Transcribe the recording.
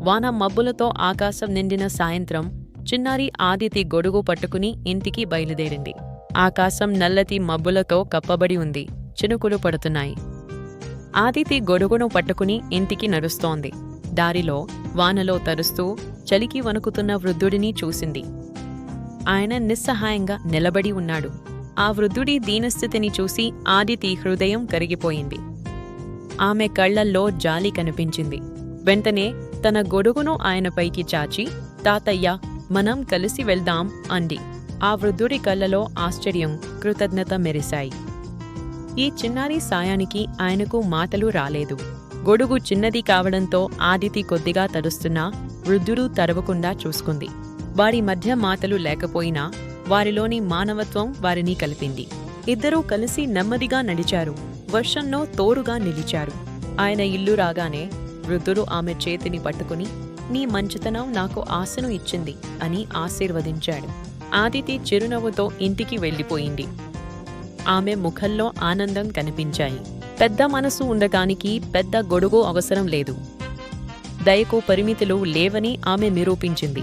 వాన మబ్బులతో ఆకాశం నిండిన సాయంత్రం చిన్నారి ఆదితి గొడుగు పట్టుకుని ఇంటికి బయలుదేరింది. ఆకాశం నల్లటి మబ్బులతో కప్పబడి ఉంది. చినుకులు పడుతున్నాయి. ఆదితి గొడుగును పట్టుకుని ఇంటికి నడుస్తోంది. దారిలో వానలో తరుస్తూ చలికి వణుకుతున్న వృద్ధుడిని చూసింది. ఆయన నిస్సహాయంగా నిలబడి ఉన్నాడు. ఆ వృద్ధుడి దీనస్థితిని చూసి ఆదితి హృదయం కరిగిపోయింది. ఆమె కళ్లల్లో జాలి కనిపించింది. వెంటనే తన గొడుగును ఆయనపైకి చాచి, తాతయ్య, మనం కలిసి వెళ్దాం అంది. ఆ వృద్ధుడి కళ్ళలో ఆశ్చర్యం, కృతజ్ఞత మెరిశాయి. ఈ చిన్నారి సాయానికి ఆయనకు మాటలు రాలేదు. గొడుగు చిన్నది కావడంతో ఆదితి కొద్దిగా తడుస్తున్నా వృద్ధుడు తడవకుండా చూసుకుంది. వారి మధ్య మాటలు లేకపోయినా వారిలోని మానవత్వం వారిని కలిపింది. ఇద్దరూ కలిసి నెమ్మదిగా నడిచారు. వర్షంలో తోడుగా నిలిచారు. ఆయన ఇల్లు రాగానే వృద్ధుడు ఆమె చేతిని పట్టుకుని, నీ మంచితనం నాకు ఆశను ఇచ్చింది అని ఆశీర్వదించాడు. ఆదితి చిరునవ్వుతో ఇంటికి వెళ్ళిపోయింది. ఆమె ముఖంలో ఆనందం కనిపించాయి. పెద్ద మనసు ఉండటానికి పెద్ద గొడుగు అవసరం లేదు. దయకు పరిమితులు లేవని ఆమె నిరూపించింది.